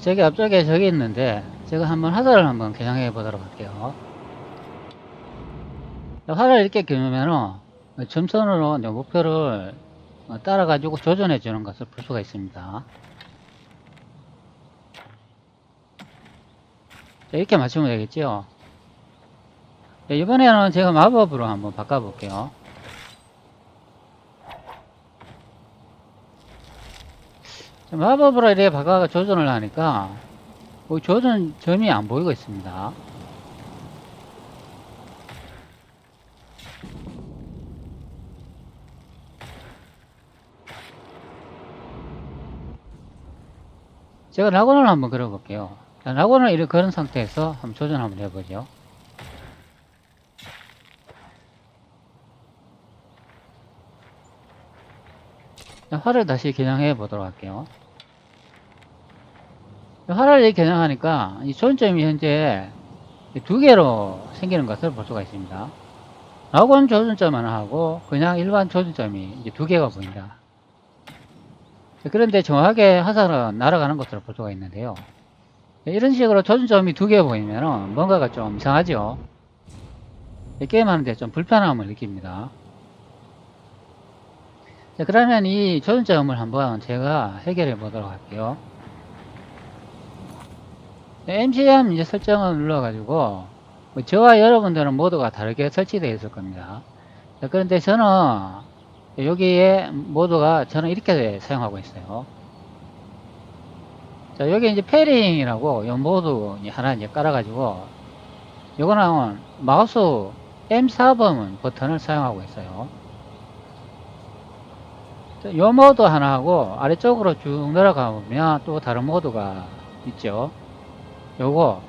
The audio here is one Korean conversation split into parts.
저기 앞쪽에 저기 있는데 제가 한번 하단을 한번 겨냥해 보도록 할게요. 하단을 이렇게 겨누면은 점선으로 이제 목표를 따라 가지고 조준해 주는 것을 볼 수가 있습니다. 자, 이렇게 맞추면 되겠죠. 자, 이번에는 제가 마법으로 한번 바꿔 볼게요. 마법으로 이렇게 바꿔 조준을 하니까 조준 점이 안 보이고 있습니다. 제가 낙원을 한번 그려 볼게요. 낙원을 이렇게 그런 상태에서 한번 조준 한번 해보죠. 활을 다시 겨냥해 보도록 할게요. 활을 겨냥하니까 이 조준점이 현재 두 개로 생기는 것을 볼 수가 있습니다. 낙원 조준점 하나 하고 그냥 일반 조준점이 이제 두 개가 보인다. 그런데 정확하게 화살은 날아가는 것으로 볼 수가 있는데요. 이런 식으로 조준점이 두 개 보이면 뭔가가 좀 이상하죠. 게임하는데 좀 불편함을 느낍니다. 자, 그러면 이 조준점을 한번 제가 해결해 보도록 할게요. MCM 이제 설정을 눌러가지고 저와 여러분들은 모두가 다르게 설치되어 있을 겁니다. 자, 그런데 저는 여기에 모두가 저는 이렇게 사용하고 있어요. 자, 여기 이제 페링이라고 요 모두 하나 이제 깔아가지고 요거는 마우스 M4번 버튼을 사용하고 있어요. 요 모드 하나 하고 아래쪽으로 쭉 내려가 보면 또 다른 모드가 있죠. 요거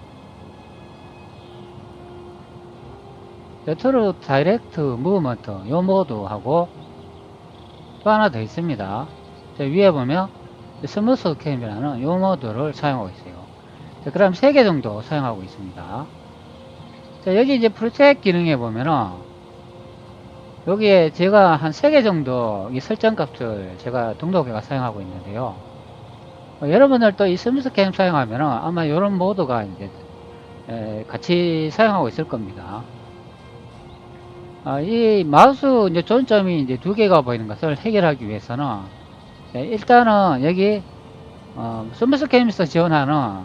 레트로 다이렉트 무브먼트 요 모드하고 또 하나 더 있습니다. 위에 보면 스무스 캠이라는 요 모드를 사용하고 있어요. 자, 그럼 3개 정도 사용하고 있습니다. 자, 여기 이제 프로젝트 기능에 보면은 여기에 제가 한 3개 정도 이 설정 값을 제가 등록해가 사용하고 있는데요. 여러분들도 이 스무스 캠 사용하면은 아마 이런 모드가 이제 같이 사용하고 있을 겁니다. 이 마우스 이제 조준점이 이제 두 개가 보이는 것을 해결하기 위해서는 일단은 여기 스무스 캠에서 지원하는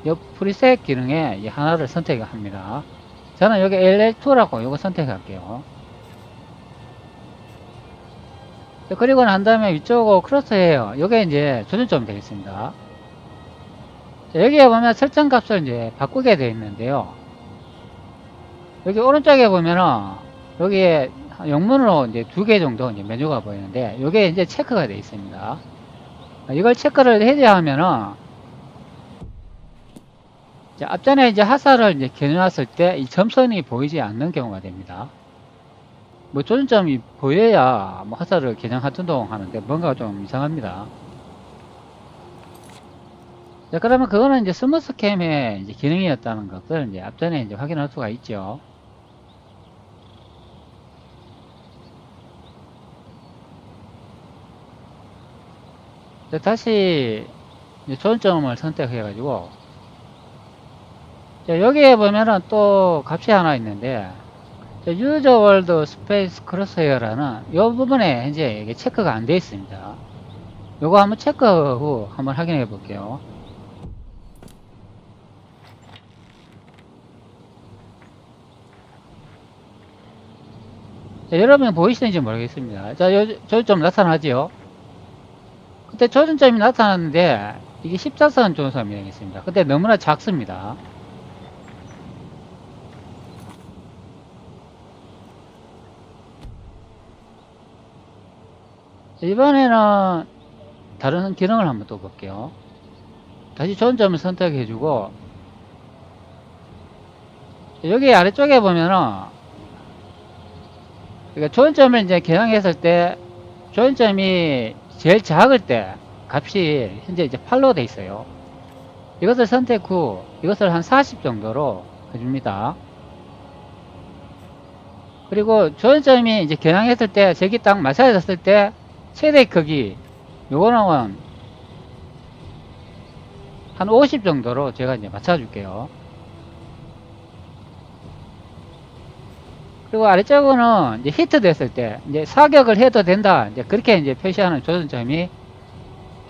이 프리셋 기능에 하나를 선택합니다. 저는 여기 LL2라고 이거 선택할게요. 그리고 난 다음에 위쪽 크로스헤어 이게 이제 조준점이 되겠습니다. 여기에 보면 설정 값을 이제 바꾸게 되어 있는데요. 여기 오른쪽에 보면은 여기에 영문으로 이제 2개 정도 이제 메뉴가 보이는데 이게 이제 체크가 되어 있습니다. 이걸 체크를 해야 하면은 앞전에 이제 화살을 이제 겨누었을 때 이 점선이 보이지 않는 경우가 됩니다. 뭐 조준점이 보여야 뭐 화살을 겨냥하든동 하는데 뭔가 좀 이상합니다. 자, 그러면 그거는 이제 스무스 캠의 이제 기능이었다는 것을 이제 앞전에 이제 확인할 수가 있죠. 자, 다시 이제 조준점을 선택해 가지고 여기에 보면은 또 값이 하나 있는데 유저 월드 스페이스 크로스헤어라는 이 부분에 현재 이게 체크가 안 되어 있습니다. 요거 한번 체크 후 한번 확인해 볼게요. 자, 여러분 보이시는지 모르겠습니다. 자, 조준점 나타나지요? 그때 조준점이 나타났는데 이게 14선 조준점이 되겠습니다. 근데 너무나 작습니다. 이번에는 다른 기능을 한번 또 볼게요. 다시 조준점을 선택해주고 여기 아래쪽에 보면은 그러니까 조준점을 이제 겨냥했을 때 조준점이 제일 작을 때 값이 현재 이제 8로 돼 있어요. 이것을 선택 후 이것을 한 40 정도로 해줍니다. 그리고 조준점이 이제 겨냥했을 때 저기 딱 맞춰졌을 때 최대 크기 요거는 한 50 정도로 제가 이제 맞춰줄게요. 그리고 아래쪽은 이제 히트 됐을 때 이제 사격을 해도 된다, 이제 그렇게 이제 표시하는 조준점이,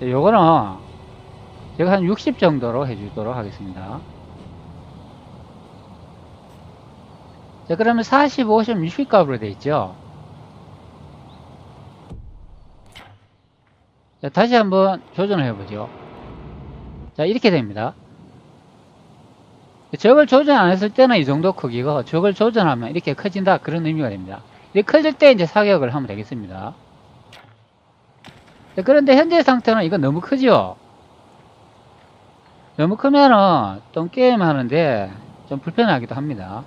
요거는 제가 한 60 정도로 해주도록 하겠습니다. 자, 그러면 40, 50, 60 값으로 되어 있죠. 자, 다시 한번 조준을 해보죠. 자, 이렇게 됩니다. 적을 조준 안 했을 때는 이 정도 크기고, 적을 조준하면 이렇게 커진다, 그런 의미가 됩니다. 이렇게 커질 때 이제 사격을 하면 되겠습니다. 자, 그런데 현재 상태는 이거 너무 크죠? 너무 크면은 좀 게임 하는데 좀 불편하기도 합니다.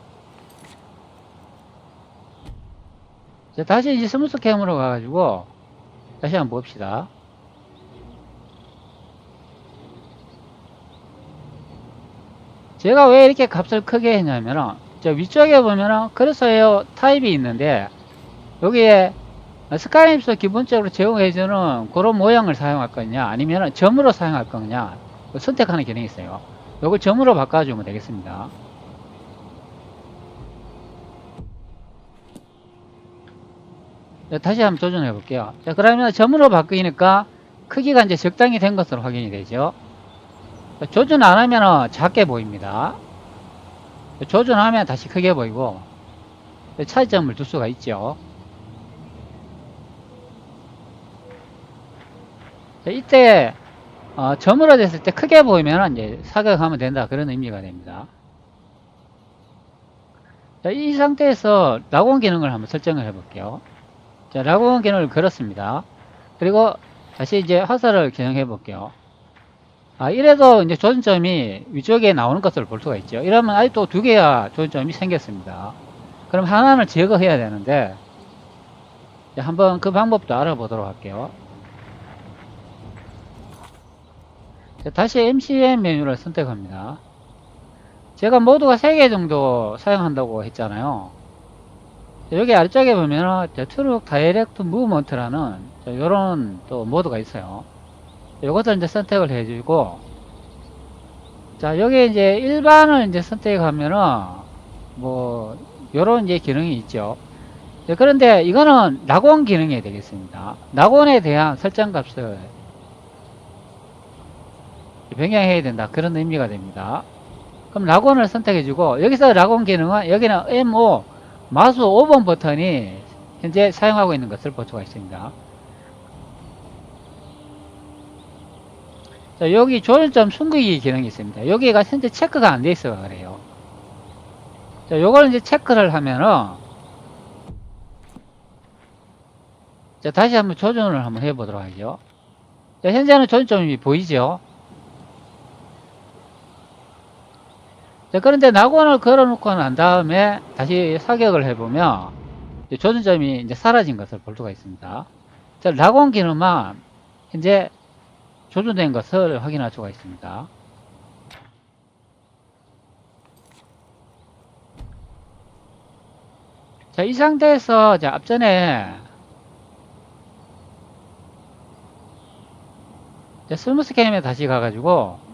자, 다시 이제 스무스 캠으로 가가지고 다시 한번 봅시다. 제가 왜 이렇게 값을 크게 했냐면은, 저 위쪽에 보면은 크로스웨어 타입이 있는데, 여기에 스카이립스 기본적으로 제공해주는 그런 모양을 사용할 거냐, 아니면 점으로 사용할 거냐, 선택하는 기능이 있어요. 이걸 점으로 바꿔주면 되겠습니다. 자, 다시 한번 조준해 볼게요. 자, 그러면 점으로 바뀌니까 크기가 이제 적당히 된 것으로 확인이 되죠. 자, 조준 안 하면 작게 보입니다. 조준하면 다시 크게 보이고, 차이점을 둘 수가 있죠. 자, 이때 점으로 됐을 때 크게 보이면 이제 사격하면 된다, 그런 의미가 됩니다. 자, 이 상태에서 라곤 기능을 한번 설정을 해 볼게요. 자, 라곤 기능을 걸었습니다. 그리고 다시 이제 화살을 겨냥해 볼게요. 이래도 이제 조준점이 위쪽에 나오는 것을 볼 수가 있죠. 이러면 아직도 두 개야 조준점이 생겼습니다. 그럼 하나는 제거해야 되는데, 한번 그 방법도 알아보도록 할게요. 자, 다시 MCM 메뉴를 선택합니다. 제가 모드가 3개 정도 사용한다고 했잖아요. 여기 아래쪽에 보면은 트룩 다이렉트 무브먼트라는 이런 또 모드가 있어요. 요것을 이제 선택을 해주고, 자, 여기 이제 일반을 이제 선택하면은 뭐 요런 이제 기능이 있죠. 그런데 이거는 낙원 기능이 되겠습니다. 낙원에 대한 설정 값을 변경해야 된다, 그런 의미가 됩니다. 그럼 낙원을 선택해주고, 여기서 낙원 기능은 여기는 MO 마수 5번 버튼이 현재 사용하고 있는 것을 볼 수가 있습니다. 자, 여기 조준점 숨기기 기능이 있습니다. 여기가 현재 체크가 안 돼 있어서 그래요. 자, 요걸 이제 체크를 하면은, 자, 다시 한번 조준을 한번 해보도록 하죠. 자, 현재는 조준점이 보이죠? 자, 그런데 낙원을 걸어놓고 난 다음에 다시 사격을 해보면 조준점이 이제 사라진 것을 볼 수가 있습니다. 자, 낙원 기능만 현재 조준된 것을 확인할 수가 있습니다. 자, 이 상태에서 자, 앞전에 스무스 캠에 다시 가가지고,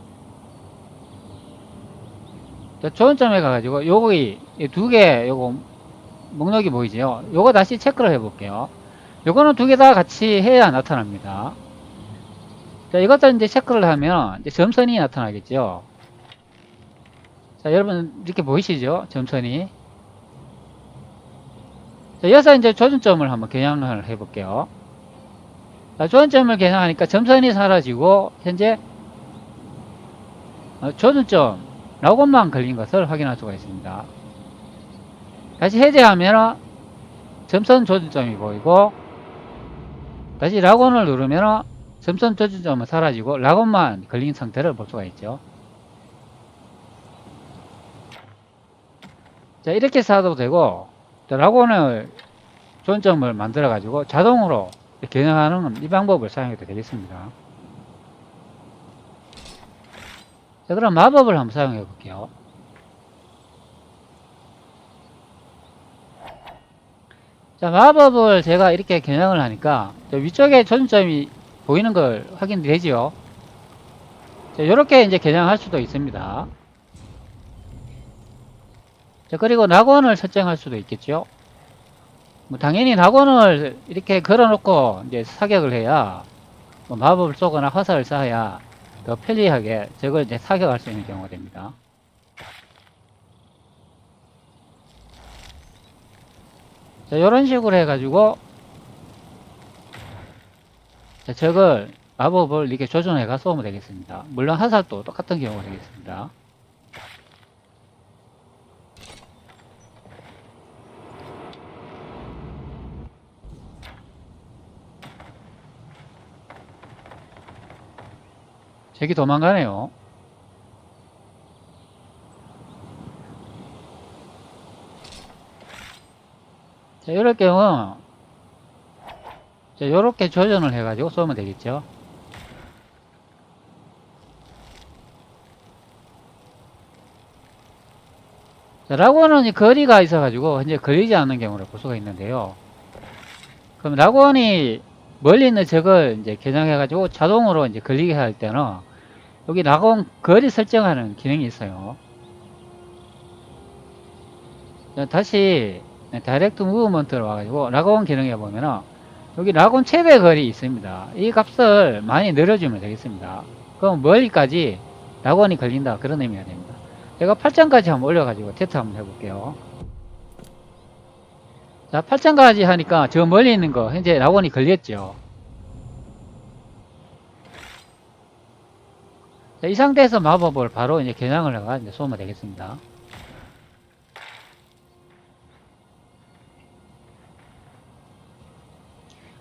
조준점에 가가지고 여기 두 개 요거 목록이 보이죠? 요거 다시 체크를 해 볼게요. 요거는 두 개 다 같이 해야 나타납니다. 자, 이것들 이제 체크를 하면 이제 점선이 나타나겠죠. 자, 여러분 이렇게 보이시죠? 점선이. 자, 여기서 이제 조준점을 한번 겨냥을 해 볼게요. 자, 조준점을 겨냥하니까 점선이 사라지고 현재 조준점 라곤만 걸린 것을 확인할 수가 있습니다. 다시 해제하면 점선 조준점이 보이고, 다시 라곤을 누르면 점선 조준점은 사라지고 라곤만 걸린 상태를 볼 수가 있죠. 자, 이렇게 사도 되고, 라곤을 조준점을 만들어 가지고 자동으로 겨냥하는 이 방법을 사용해도 되겠습니다. 자, 그럼 마법을 한번 사용해 볼게요. 자, 마법을 제가 이렇게 겨냥을 하니까 위쪽에 조준점이 보이는 걸 확인되지요. 자, 이렇게 이제 개량할 수도 있습니다. 자, 그리고 낙원을 설정할 수도 있겠죠. 뭐 당연히 낙원을 이렇게 걸어놓고 이제 사격을 해야 뭐 마법을 쏘거나 화살을 쏴야 더 편리하게 저걸 이제 사격할 수 있는 경우가 됩니다. 자, 이런 식으로 해가지고 자, 저걸 마법을 이렇게 조준해가 쏘면 되겠습니다. 물론 화살도 똑같은 경우가 되겠습니다. 저기 도망가네요. 자, 이럴 경우 자, 요렇게 조정을 해가지고 쏘면 되겠죠. 자, 라고는 거리가 있어가지고 현재 걸리지 않는 경우를 볼 수가 있는데요. 그럼 라곤이 멀리 있는 적을 이제 겨냥해가지고 자동으로 이제 걸리게 할 때는 여기 라곤 거리 설정하는 기능이 있어요. 자, 다시 다이렉트 무브먼트로 와가지고 라곤 기능에 보면은 여기 라곤 최대 거리 있습니다. 이 값을 많이 늘려주면 되겠습니다. 그럼 멀리까지 라곤이 걸린다 그런 의미가 됩니다. 제가 8점까지 한번 올려가지고 테스트 한번 해볼게요. 자, 8점까지 하니까 저 멀리 있는 거 현재 라곤이 걸렸죠. 자, 이 상태에서 마법을 바로 이제 겨냥을 해가 이제 쏘면 되겠습니다.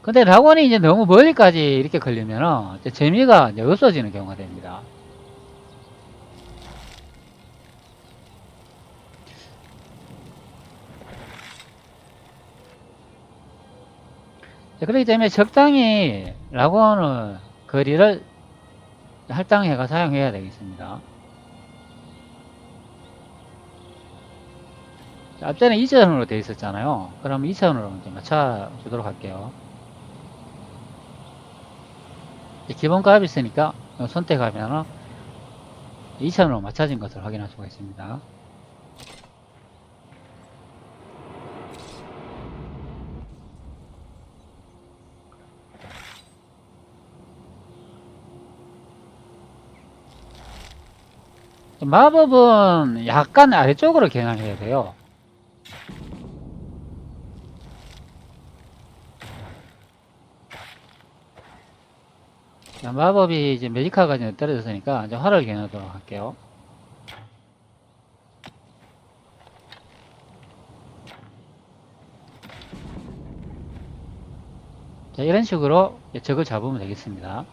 근데 라곤이 이제 너무 멀리까지 이렇게 걸리면은 이제 재미가 이제 없어지는 경우가 됩니다. 자, 그렇기 때문에 적당히 라곤의 거리를 할당해가 사용해야 되겠습니다. 자, 앞전에 2차선으로 되어 있었잖아요. 그럼 2차선으로 이제 맞춰주도록 할게요. 기본값이 있으니까 선택하면 2차선으로 맞춰진 것을 확인할 수가 있습니다. 마법은 약간 아래쪽으로 겨냥해야 돼요. 자, 마법이 이제 메디카가 이제 떨어졌으니까 이제 활을 겨누도록 할게요. 자, 이런 식으로 적을 잡으면 되겠습니다.